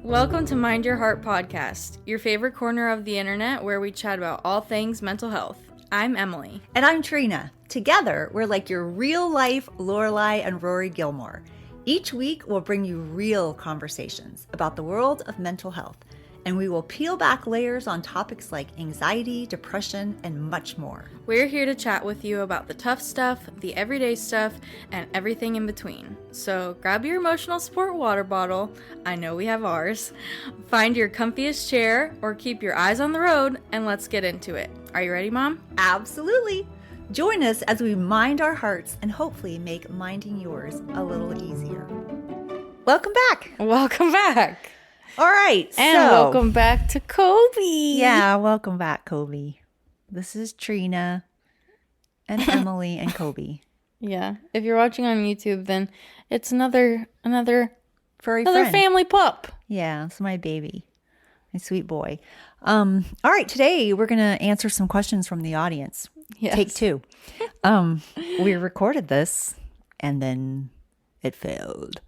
Welcome to Mind Your Heart podcast, your favorite corner of the internet where we chat about all things mental health. I'm Emily. And I'm Trina. Together, we're like your real-life Lorelai and Rory Gilmore. Each week, we'll bring you real conversations about the world of mental health, and we will peel back layers on topics like anxiety, depression, and much more. We're here to chat with you about the tough stuff, the everyday stuff, and everything in between. So grab your emotional support water bottle, I know we have ours, find your comfiest chair, or keep your eyes on the road, and let's get into it. Are you ready, Mom? Absolutely. Join us as we mind our hearts and hopefully make minding yours a little easier. Welcome back. Welcome back. All right. And welcome back to Kobe. Yeah, welcome back, Kobe. This is Trina and Emily and Kobe. Yeah. If you're watching on YouTube, then it's another Furry friend. family pup. Yeah, it's my baby. My sweet boy. All right, today we're going to answer some questions from the audience. Yes. Take two. We recorded this and then it failed.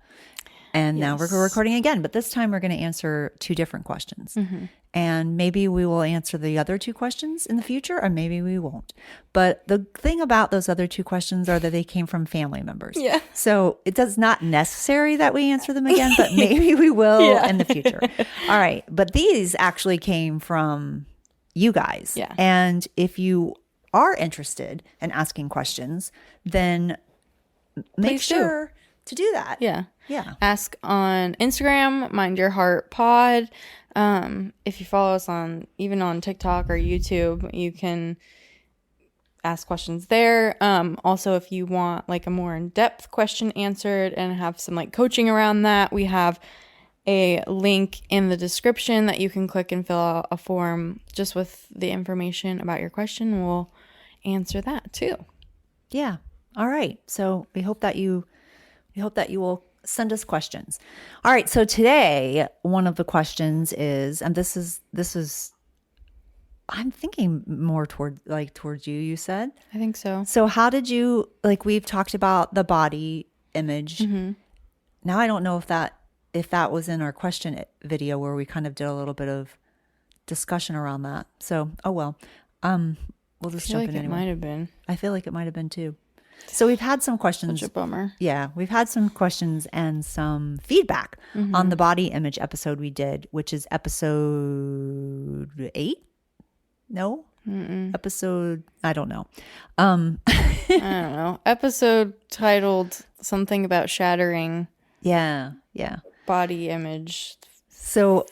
And now we're recording again, but this time we're going to answer two different questions. Mm-hmm. And maybe we will answer the other two questions in the future, or maybe we won't. But the thing about those other two questions are that they came from family members. Yeah. So it does not necessary that we answer them again, but maybe we will in the future. All right. But these actually came from you guys. Yeah. And if you are interested in asking questions, then make sure to do that. Yeah. Yeah. Ask on Instagram, Mind Your Heart Pod. If you follow us even on TikTok or YouTube, you can ask questions there. Also, if you want like a more in-depth question answered and have some like coaching around that, we have a link in the description that you can click and fill out a form just with the information about your question. We'll answer that too. Yeah. All right. So we hope that you will send us questions. All right. So today, one of the questions is, and this is, I'm thinking more towards you, you said? I think so. So how did you, we've talked about the body image. Mm-hmm. Now I don't know if that was in our question video where we kind of did a little bit of discussion around that. So, oh well. We'll just jump in anyway. It might have been. I feel like it might have been too. So we've had some questions. Such a bummer. Yeah, we've had some questions and some feedback on the body image episode we did, which is episode 8? No? Episode, I don't know. I don't know. Episode titled something about shattering. Yeah. Body image. So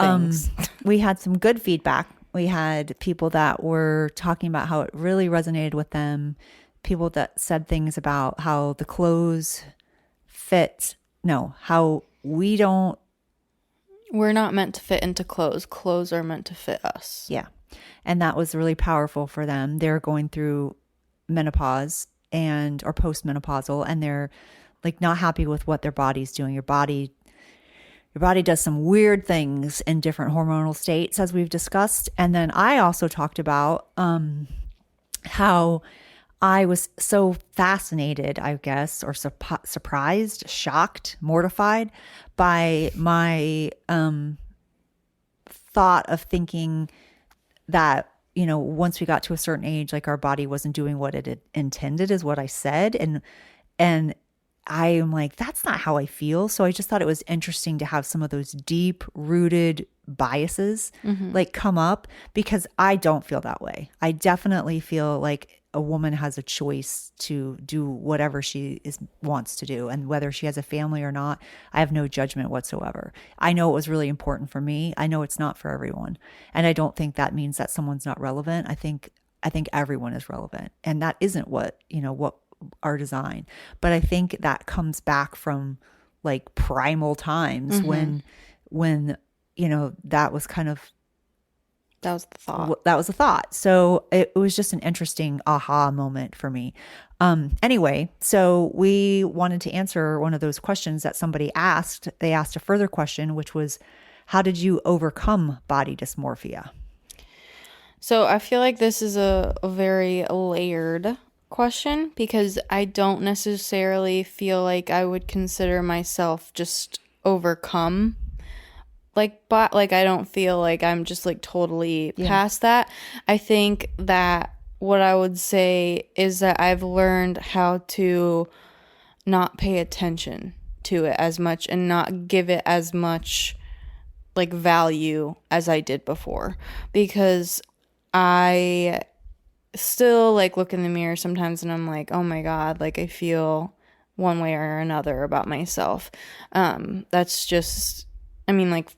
we had some good feedback. We had people that were talking about how it really resonated with them. People that said things about how the clothes how we're not meant to fit into clothes. Clothes are meant to fit us. Yeah. And that was really powerful for them. They're going through menopause or postmenopausal, and they're like not happy with what their body's doing. Your body does some weird things in different hormonal states, as we've discussed. And then I also talked about how I was so fascinated, I guess, or surprised, shocked, mortified by my thought of thinking that, once we got to a certain age, like our body wasn't doing what it had intended, is what I said. And I am like, that's not how I feel. So I just thought it was interesting to have some of those deep rooted biases come up, because I don't feel that way. I definitely feel like a woman has a choice to do whatever she wants to do, and whether she has a family or not, I have no judgment whatsoever. I know it was really important for me. I know it's not for everyone, and I don't think that means that someone's not relevant. I think everyone is relevant, and that isn't what our design. But I think that comes back from like primal times when that was kind of. That was the thought. That was the thought. So it was just an interesting aha moment for me. Anyway, so we wanted to answer one of those questions that somebody asked. They asked a further question, which was, how did you overcome body dysmorphia? So I feel like this is a very layered question, because I don't necessarily feel like I would consider myself just overcome like I don't feel like I'm just like totally Yeah. past that. I think that what I would say is that I've learned how to not pay attention to it as much and not give it as much like value as I did before, because I still like look in the mirror sometimes and I'm like, oh my God, like I feel one way or another about myself. That's just, I mean, like,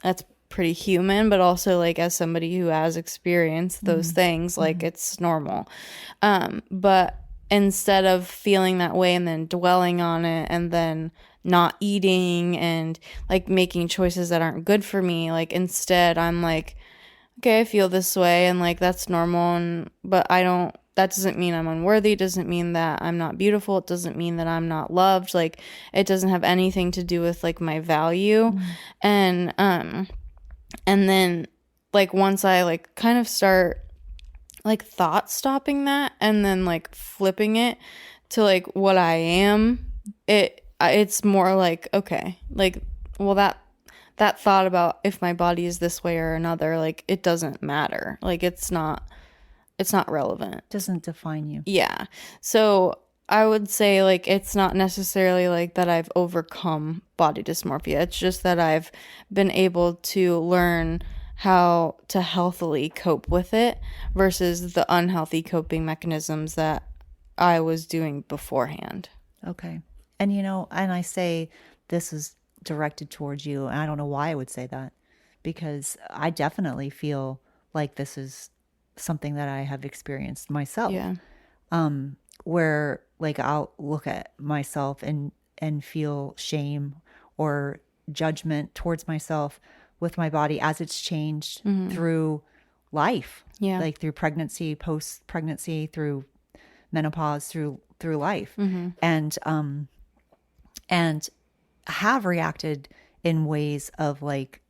that's pretty human, but also like as somebody who has experienced those things, like it's normal. But instead of feeling that way and then dwelling on it and then not eating and like making choices that aren't good for me, like instead I'm like, okay, I feel this way and like that's normal, and but I don't, that doesn't mean I'm unworthy, it doesn't mean that I'm not beautiful, it doesn't mean that I'm not loved, like it doesn't have anything to do with like my value. And then like once I like kind of start like thought stopping that and then like flipping it to like what I am, it's more like, okay, like, well, that thought about if my body is this way or another, like it doesn't matter, like it's not relevant. Doesn't define you. Yeah. So I would say like it's not necessarily like that I've overcome body dysmorphia. It's just that I've been able to learn how to healthily cope with it versus the unhealthy coping mechanisms that I was doing beforehand. Okay. And and I say this is directed towards you, and I don't know why I would say that, because I definitely feel like this is something that I have experienced myself. Yeah. Where like I'll look at myself and feel shame or judgment towards myself with my body as it's changed through life. Yeah. Like through pregnancy, post pregnancy, through menopause, through life. And have reacted in ways of like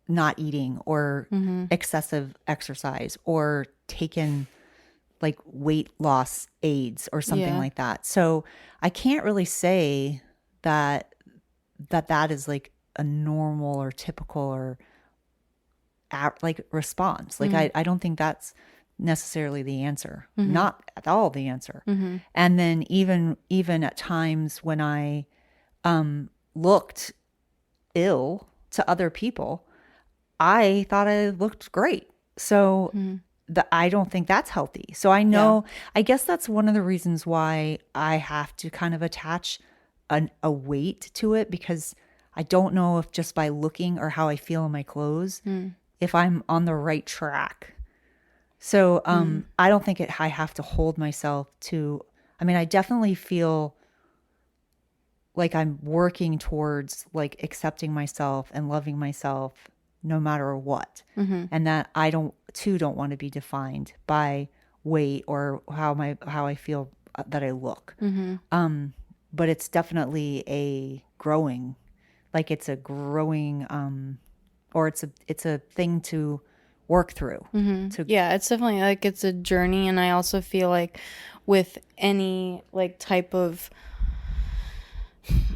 not eating or excessive exercise or taken like weight loss aids or something Yeah. like that. So I can't really say that is like a normal or typical or like response. Like I don't think that's necessarily the answer. Not at all the answer. And then even at times when I looked ill to other people, I thought I looked great. So I don't think that's healthy. So I know, I guess that's one of the reasons why I have to kind of attach a weight to it, because I don't know if just by looking or how I feel in my clothes, if I'm on the right track. So I don't think I have to hold myself to, I mean, I definitely feel like I'm working towards like accepting myself and loving myself no matter what. And that I don't want to be defined by weight or how I feel that I look. But it's definitely a growing, like it's a growing, or it's a thing to work through. Yeah, it's definitely like it's a journey, and I also feel like with any like type of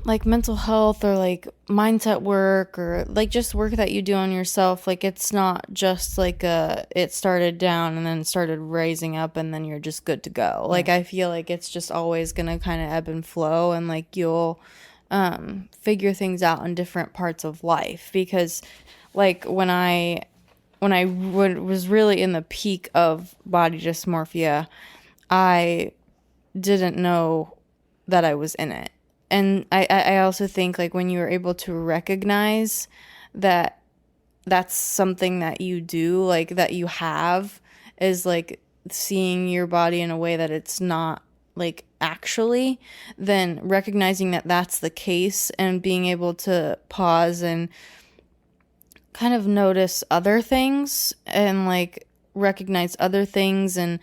like mental health or like mindset work or like just work that you do on yourself, like it's not just like it started down and then started raising up and then you're just good to go. Like I feel like it's just always gonna kind of ebb and flow, and like you'll figure things out in different parts of life. Because like when I was really in the peak of body dysmorphia, I didn't know that I was in it. And I also think like when you're able to recognize that that's something that you do, like that you have, is like seeing your body in a way that it's not like actually, then recognizing that that's the case and being able to pause and kind of notice other things and like recognize other things and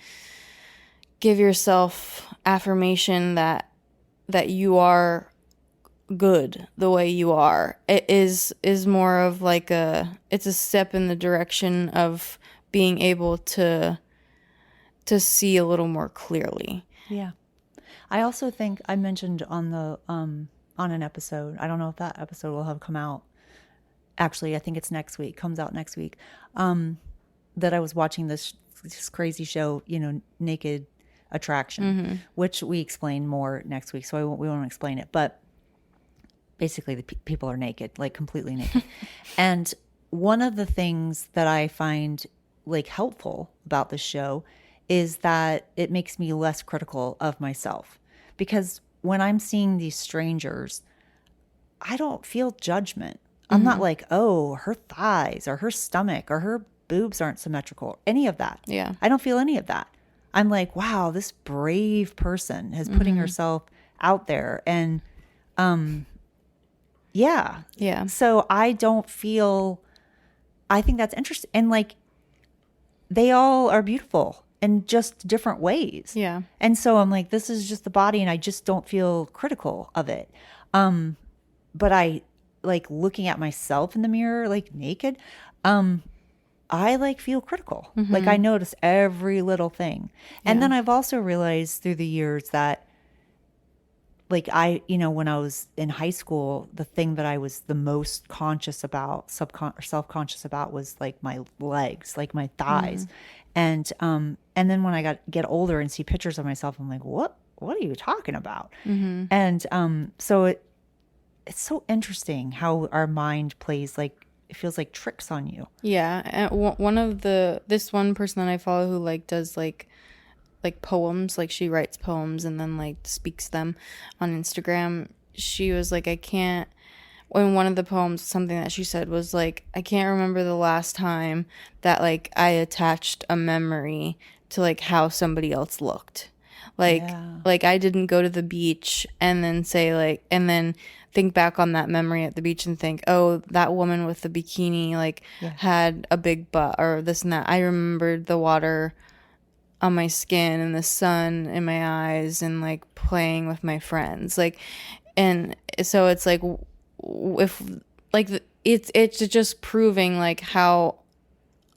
give yourself affirmation that you are good the way you are. It is more of like it's a step in the direction of being able to see a little more clearly. Yeah. I also think I mentioned on the on an episode, I don't know if that episode will have come out, actually, I think it's next week, comes out next week, that I was watching this crazy show, Naked Attraction, which we explain more next week. So we won't explain it, but basically the people are naked, like completely naked. And one of the things that I find like helpful about the show is that it makes me less critical of myself, because when I'm seeing these strangers, I don't feel judgment. I'm not like, oh, her thighs or her stomach or her boobs aren't symmetrical, any of that. Yeah. I don't feel any of that. I'm like, wow, this brave person is putting herself out there. And yeah. So I think that's interesting. And like, they all are beautiful in just different ways. Yeah. And so I'm like, this is just the body, and I just don't feel critical of it. But I like looking at myself in the mirror, like naked. I like feel critical. Like I notice every little thing. And then I've also realized through the years that like when I was in high school, the thing that I was the most conscious about, self-conscious about, was like my legs, like my thighs. And then when I get older and see pictures of myself, I'm like, what are you talking about? And so it's so interesting how our mind plays, like, it feels like tricks on you. Yeah. And this one person that I follow who like does like poems, like she writes poems and then like speaks them on Instagram. She was like, when one of the poems, something that she said was like, I can't remember the last time that like I attached a memory to like how somebody else looked. Like I didn't go to the beach and then say like, and then think back on that memory at the beach and think, oh, that woman with the bikini like had a big butt or this and that. I remembered the water on my skin and the sun in my eyes and like playing with my friends. Like, and so it's like, if like it's just proving like how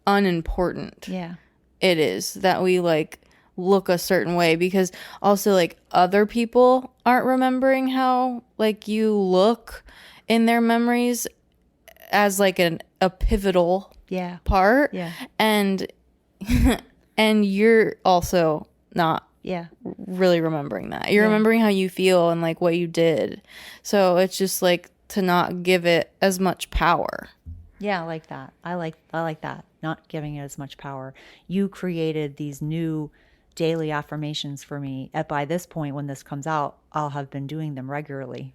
unimportant it is that we like look a certain way, because also like other people aren't remembering how like you look in their memories as like a pivotal part, and and you're also not really remembering that. You're remembering how you feel and like what you did. So it's just like to not give it as much power. Yeah, I like that. I like that. Not giving it as much power. You created these new daily affirmations for me. By this point, when this comes out, I'll have been doing them regularly.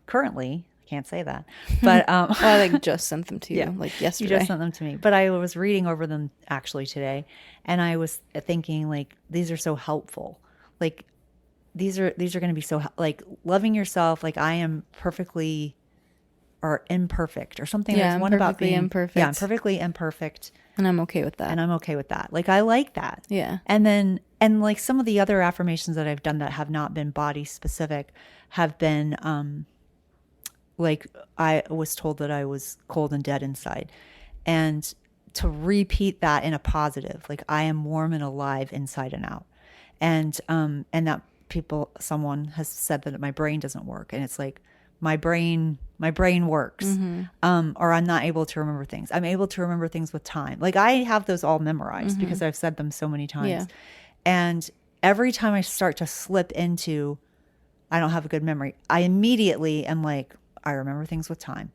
Currently, I can't say that, but well, I like just sent them to you like yesterday. You just sent them to me, but I was reading over them actually today, and I was thinking like, these are so helpful. Like these are going to be so like loving yourself. Like I am perfectly or imperfect or something. Yeah, There's one about being imperfect. Yeah, I'm perfectly imperfect. And I'm okay with that. Like I like that. Yeah. And like some of the other affirmations that I've done that have not been body specific have been like I was told that I was cold and dead inside. And to repeat that in a positive, like I am warm and alive inside and out. And that someone has said that my brain doesn't work. And it's like, my brain works, or I'm not able to remember things. I'm able to remember things with time. Like I have those all memorized because I've said them so many times. Yeah. And every time I start to slip into, I don't have a good memory, I immediately am like, I remember things with time.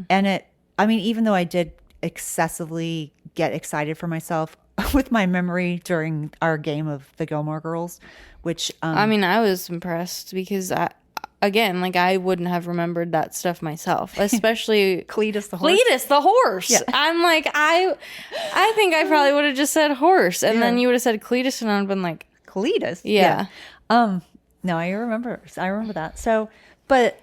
And even though I did excessively get excited for myself with my memory during our game of the Gilmore Girls, which, I was impressed because I wouldn't have remembered that stuff myself, especially Cletus the horse. Cletus the horse. Yeah. I'm like, I think I probably would have just said horse, and then you would have said Cletus, and I'd been like, Cletus. Yeah. No, I remember that. So, but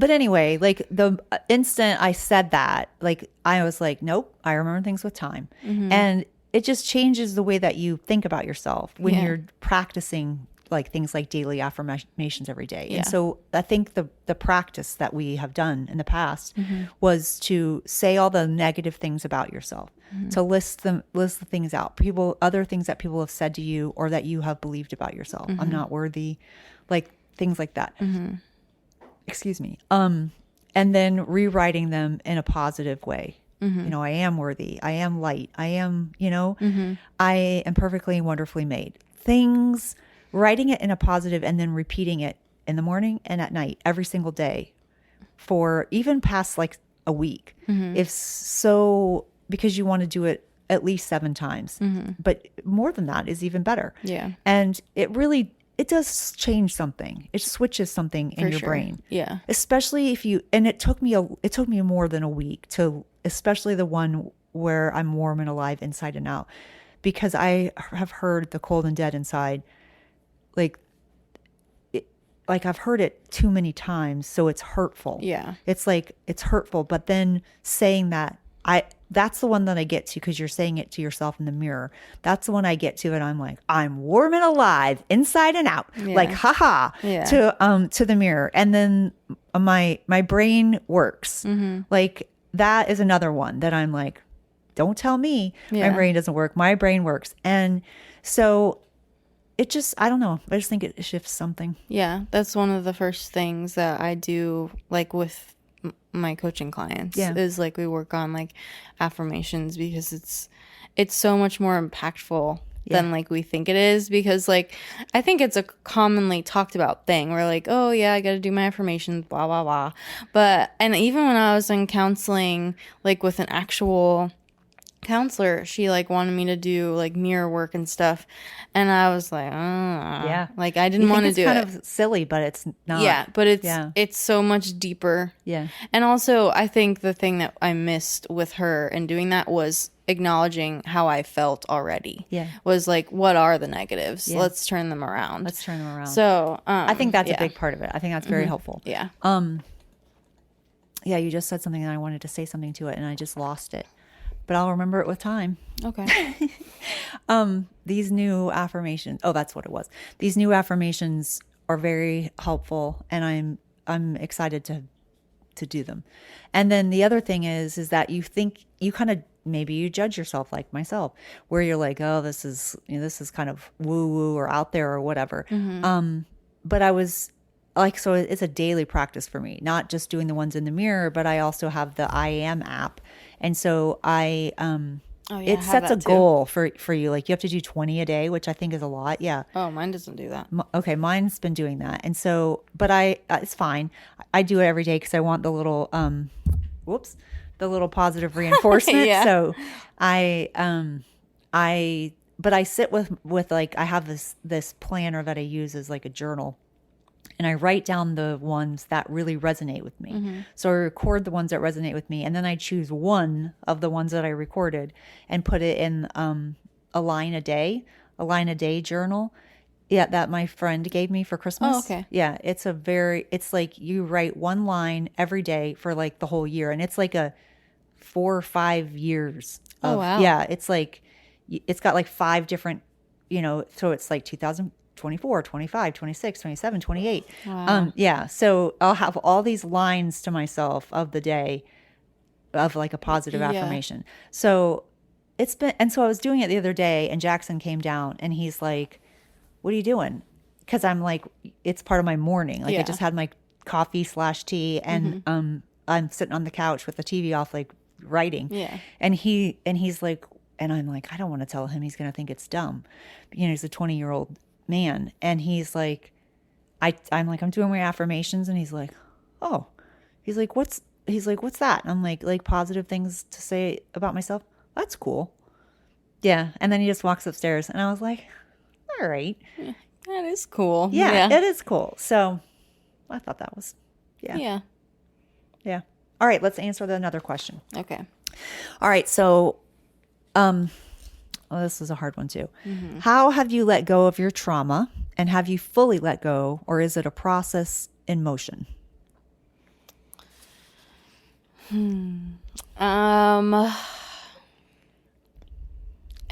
anyway, like the instant I said that, like I was like, nope, I remember things with time, and it just changes the way that you think about yourself when you're practicing like things like daily affirmations every day. And so I think the practice that we have done in the past was to say all the negative things about yourself, to list the things out, other things that people have said to you or that you have believed about yourself. I'm not worthy, like things like that. Excuse me. and then rewriting them in a positive way. You know, I am worthy. I am light. I am, you know, I am perfectly and wonderfully made. Things, writing it in a positive and then repeating it in the morning and at night every single day for even past like a week. If so, because you want to do it at least 7 times, but more than that is even better. Yeah. And it does change something. It switches something in your brain. Yeah. Especially if you, and it took me more than a week to, especially the one where I'm warm and alive inside and out, because I have heard the cold and dead inside, like I've heard it too many times. So it's hurtful. Yeah. It's like, it's hurtful. But then saying that, that's the one that I get to, because you're saying it to yourself in the mirror. That's the one I get to, and I'm like, I'm warm and alive, inside and out, like haha, to the mirror, and then my brain works. Like that is another one that I'm like, don't tell me my brain doesn't work. My brain works, and so it just, I don't know. I just think it shifts something. Yeah, that's one of the first things that I do, like with my coaching clients, is like we work on like affirmations, because it's so much more impactful than like we think it is, because like I think it's a commonly talked about thing. We're like, oh yeah, I got to do my affirmations, blah blah blah. But and even when I was in counseling, like with an actual counselor, she like wanted me to do like mirror work and stuff, and I was like, like I didn't want to do it. It's kind of silly, but it's not. Yeah, but it's so much deeper. Yeah. And also I think the thing that I missed with her in doing that was acknowledging how I felt already. Yeah. Was like, what are the negatives? Let's turn them around. So I think that's a big part of it. I think that's very helpful. Yeah. Yeah, you just said something and I wanted to say something to it and I just lost it. But I'll remember it with time. Okay. These new affirmations. Oh, that's what it was. These new affirmations are very helpful, and I'm excited to do them. And then the other thing is that you think you kind of, maybe you judge yourself like myself, where you're like, oh, this is kind of woo woo or out there or whatever. But I was like, so it's a daily practice for me, not just doing the ones in the mirror, but I also have the I Am app. And so it sets a goal for you. Like you have to do 20 a day, which I think is a lot. Yeah. Oh, mine doesn't do that. Okay. Mine's been doing that. And so, but it's fine. I do it every day because I want the little, the little positive reinforcement. So but I sit with like, I have this planner that I use as like a journal. And I write down the ones that really resonate with me. So I record the ones that resonate with me. And then I choose one of the ones that I recorded and put it in a line a day journal. Yeah, that my friend gave me for Christmas. Oh, okay. Yeah, it's like you write one line every day for like the whole year. And it's like a 4 or 5 years. Oh, wow. Yeah, it's like, it's got like 5 different, so it's like 2024, 25, 26, 27, 28. Wow. Yeah. So I'll have all these lines to myself of the day of like a positive affirmation. So so I was doing it the other day and Jackson came down and he's like, what are you doing? Cause I'm like, it's part of my morning. Like I just had my coffee/tea and I'm sitting on the couch with the TV off, like writing. Yeah. And he's like, and I'm like, I don't want to tell him, he's going to think it's dumb. He's a 20-year-old man. And he's like, I'm like, I'm doing my affirmations. And he's like, oh, he's like, what's that? And I'm like positive things to say about myself. That's cool. Yeah. And then he just walks upstairs and I was like, all right. Yeah, that is cool. Yeah, it is cool. So I thought that was, Yeah. All right. Let's answer another question. Okay. All right. So, this is a hard one too. How have you let go of your trauma, and have you fully let go, or is it a process in motion? I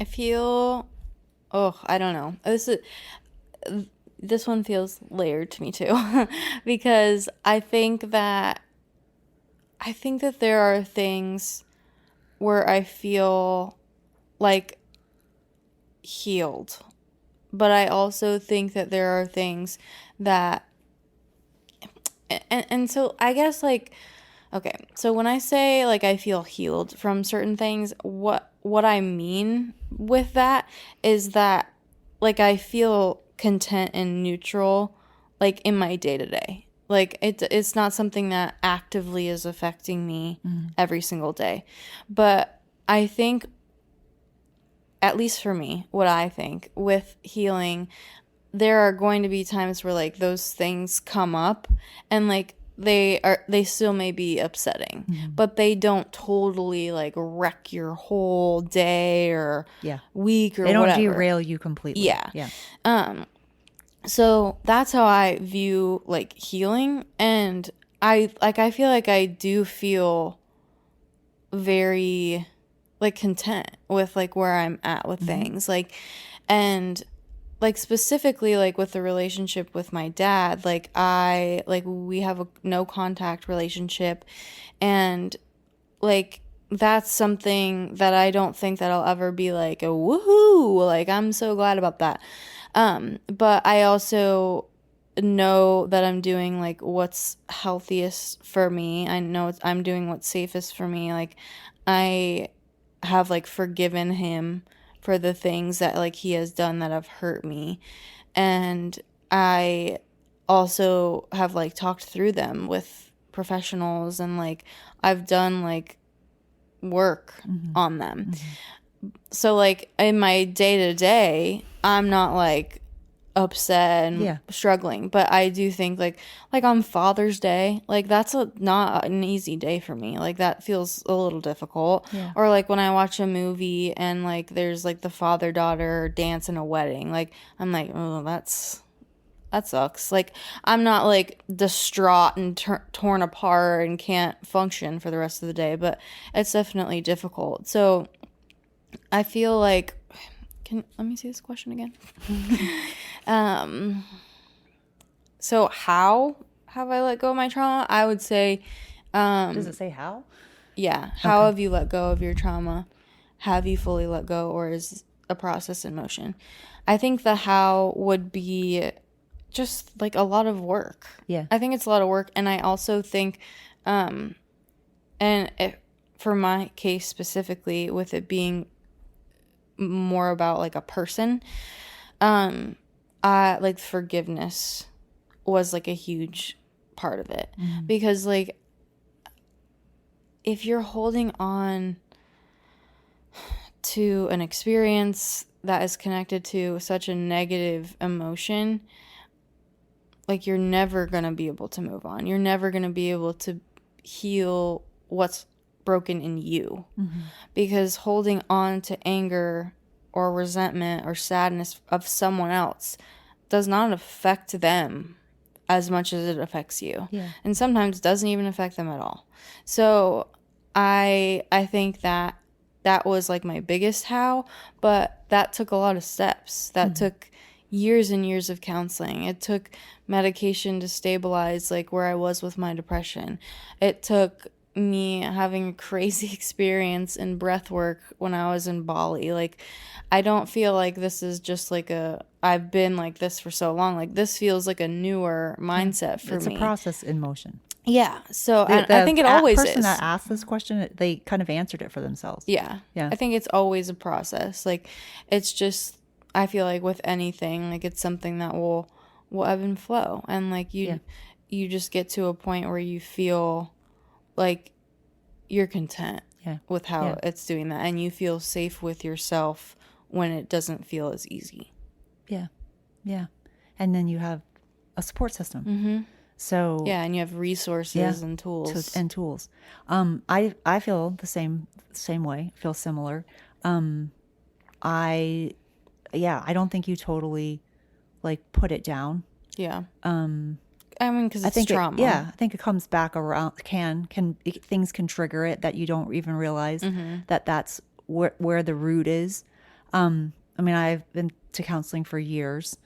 feel, I don't know. This one feels layered to me too, because I think that there are things where I feel like healed, but I also think that there are things that, and so I guess like Okay, so when I say like I feel healed from certain things, what I mean with that is that like I feel content and neutral like in my day-to-day. Like it's not something that actively is affecting me every single day. But I think, at least for me, what I think with healing, there are going to be times where like those things come up and like they still may be upsetting, but they don't totally like wreck your whole day or Yeah. week or They don't whatever. derail you completely. Yeah. Yeah. So that's how I view like healing, and I feel like I do feel very like content with like where I'm at with things, like, and like specifically like with the relationship with my dad, like we have a no contact relationship, and like that's something that I don't think that I'll ever be like a woohoo, like I'm so glad about that. But I also know that I'm doing like what's healthiest for me. I know I'm doing what's safest for me. Like I have like forgiven him for the things that like he has done that have hurt me, and I also have like talked through them with professionals, and like I've done like work on them. So like in my day to day, I'm not like upset and struggling, but I do think like on Father's Day, like that's not an easy day for me. Like that feels a little difficult. Yeah. Or like when I watch a movie and like there's like the father daughter dance in a wedding, like I'm like, oh, that sucks. Like I'm not like distraught and torn apart and can't function for the rest of the day, but it's definitely difficult. So I feel like, let me see this question again. So how have I let go of my trauma? I would say, Does it say how? yeah. How have you let go of your trauma? Have you fully let go, or is a process in motion? I think the how would be just like a lot of work. Yeah. I think it's a lot of work. And I also think, and for my case specifically, with it being more about like a person, like forgiveness was like a huge part of it, because like if you're holding on to an experience that is connected to such a negative emotion, like you're never going to be able to move on. You're never going to be able to heal what's broken in you, because holding on to anger or resentment or sadness of someone else does not affect them as much as it affects you. Yeah. And sometimes doesn't even affect them at all. So I think that was like my biggest how, but that took a lot of steps. That took years and years of counseling. It took medication to stabilize like where I was with my depression. It took me having a crazy experience in breath work when I was in Bali. Like I don't feel like this is just like I've been like this for so long. Like this feels like a newer mindset for me. It's a process in motion. Yeah. So I think it always is. The person that asked this question, they kind of answered it for themselves. Yeah. Yeah. I think it's always a process. Like it's just, I feel like with anything, like it's something that will ebb and flow. And like you just get to a point where you feel like you're content with how it's doing that. And you feel safe with yourself when it doesn't feel as easy. Yeah. Yeah. And then you have a support system. So yeah, and you have resources and tools. I feel the same way. Feel similar. I don't think you totally like put it down. Yeah. I mean, because it's trauma. I think it comes back around. Things can trigger it that you don't even realize that that's where the root is. I mean, I've been to counseling for years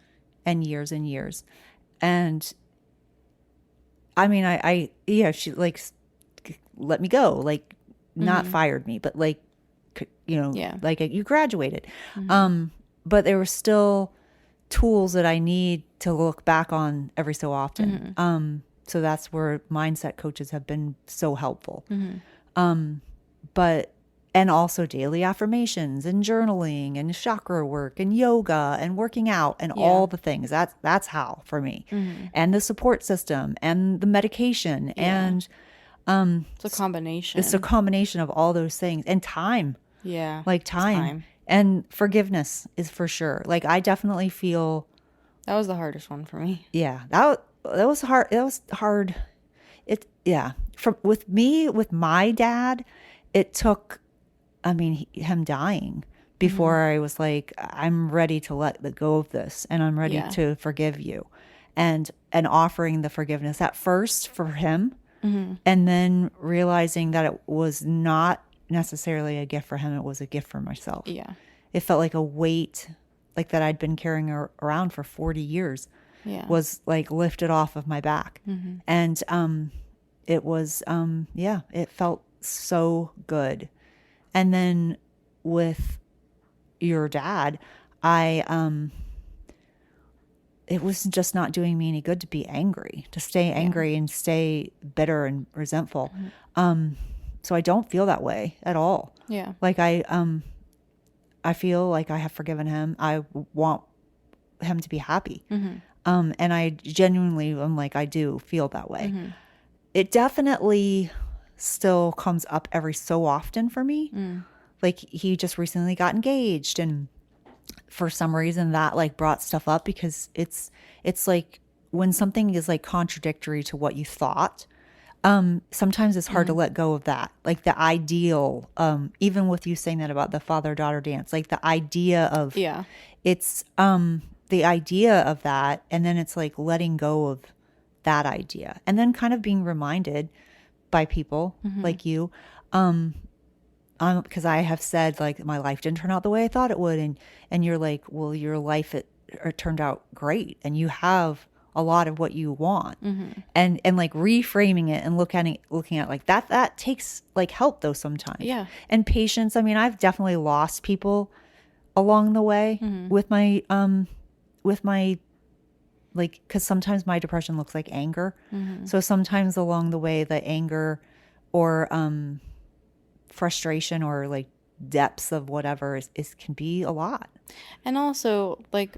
and years and years, and I mean, she like let me go, like not fired me, but like, like you graduated. But there were still tools that I need to look back on every so often. So that's where mindset coaches have been so helpful. But and also daily affirmations and journaling and chakra work and yoga and working out and all the things. That's how for me. And the support system and the medication and It's a combination. it's a combination of all those things and time. Yeah. Like time. And forgiveness is for sure. Like I definitely feel That was the hardest one for me. yeah, that was hard. That was hard. With my dad, it took, I mean, him dying before I was like, I'm ready to let go of this and I'm ready to forgive you, and offering the forgiveness at first for him, and then realizing that it was not necessarily a gift for him; it was a gift for myself. Yeah. It felt like a weight, like that I'd been carrying around for 40 years. Yeah. Was like lifted off of my back. And it was it felt so good. And then with your dad, it was just not doing me any good to be angry, to stay angry and stay bitter and resentful. So I don't feel that way at all. Yeah. Like I feel like I have forgiven him. I want him to be happy. And I genuinely am like, I do feel that way. It definitely still comes up every so often for me. Like he just recently got engaged, and for some reason that like brought stuff up, because it's like when something is like contradictory to what you thought, sometimes it's hard to let go of that. Like the ideal, even with you saying that about the father-daughter dance, like the idea of it's the idea of that, and then it's like letting go of that idea, and then kind of being reminded by people like you, because I have said like my life didn't turn out the way I thought it would, and you're like, well, your life it turned out great, and you have a lot of what you want, and like reframing it and looking at like that takes like help though sometimes, and patience. I mean, I've definitely lost people along the way with my like, because sometimes my depression looks like anger. So sometimes along the way, the anger or frustration or like depths of whatever is can be a lot. And also like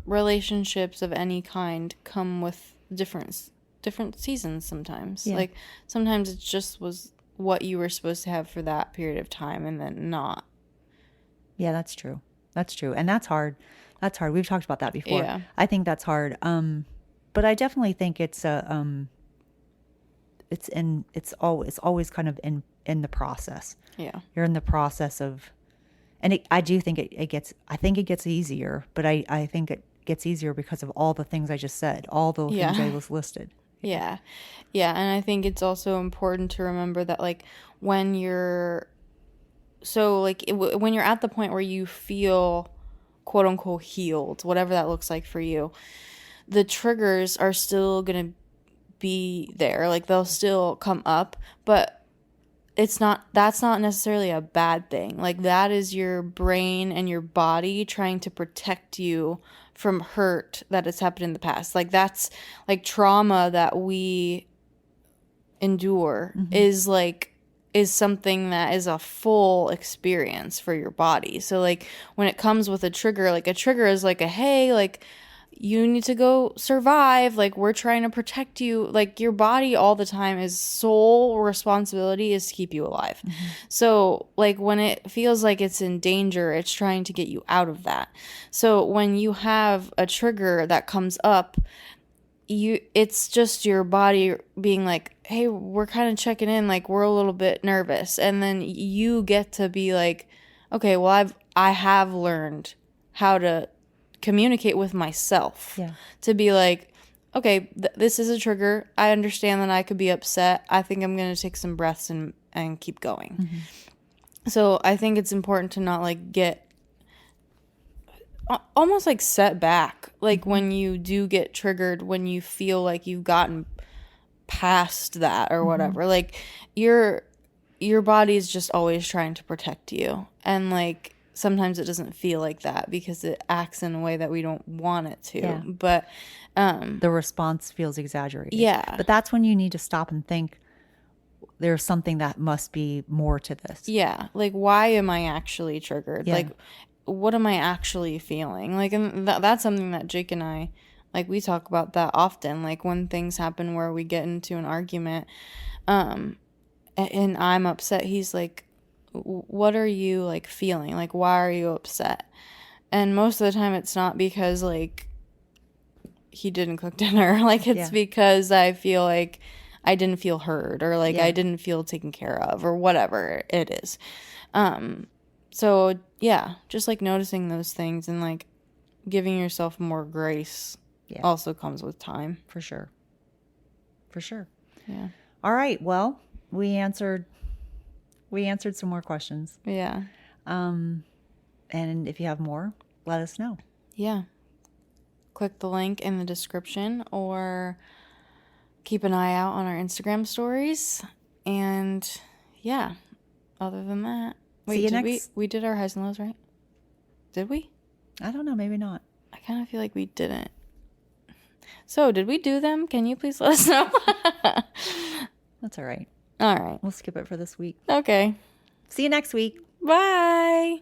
relationships of any kind come with different seasons sometimes. Like sometimes it just was what you were supposed to have for that period of time and then not. Yeah, that's true. And that's hard. We've talked about that before. Yeah. I think that's hard. But I definitely think it's always kind of in the process. Yeah. You're in the process of, and I do think it gets easier, but I think it gets easier because of all the things I just said, all the things I was listed. Yeah. Yeah. And I think it's also important to remember that like when you're at the point where you feel quote unquote healed, whatever that looks like for you, the triggers are still going to be there. Like they'll still come up, but that's not necessarily a bad thing. Like that is your brain and your body trying to protect you from hurt that has happened in the past. Like that's like trauma that we endure is something that is a full experience for your body. So like when it comes with a trigger is like a, hey, like you need to go survive. Like we're trying to protect you. Like your body all the time is sole responsibility is to keep you alive. So like when it feels like it's in danger, it's trying to get you out of that. So when you have a trigger that comes up, it's just your body being like, hey, we're kind of checking in, like we're a little bit nervous, and then you get to be like, okay, well I have learned how to communicate with myself to be like, okay, this is a trigger, I understand that I could be upset, I think I'm gonna take some breaths and keep going. So I think it's important to not like get almost like set back, like when you do get triggered, when you feel like you've gotten past that or whatever, like your body is just always trying to protect you, and like sometimes it doesn't feel like that because it acts in a way that we don't want it to. Yeah. But The response feels exaggerated. Yeah. But that's when you need to stop and think there's something that must be more to this. yeah, like why am I actually triggered? Yeah. Like what am I actually feeling? Like, and that's something that Jake and I, like, we talk about that often. Like when things happen where we get into an argument, and I'm upset, he's like, what are you like feeling? Like, why are you upset? And most of the time it's not because like he didn't cook dinner. Like it's Yeah. because I feel like I didn't feel heard, or like Yeah. I didn't feel taken care of, or whatever it is. So yeah, just like noticing those things and like giving yourself more grace Yeah. also comes with time. For sure. For sure. Yeah. All right. Well, we answered some more questions. Yeah. And if you have more, let us know. Yeah. Click the link in the description or keep an eye out on our Instagram stories. And yeah, other than that, See you did next- we did our highs and lows, right? Did we? I don't know. Maybe not. I kind of feel like we didn't. So, did we do them? Can you please let us know? That's all right. All right. We'll skip it for this week. Okay. See you next week. Bye.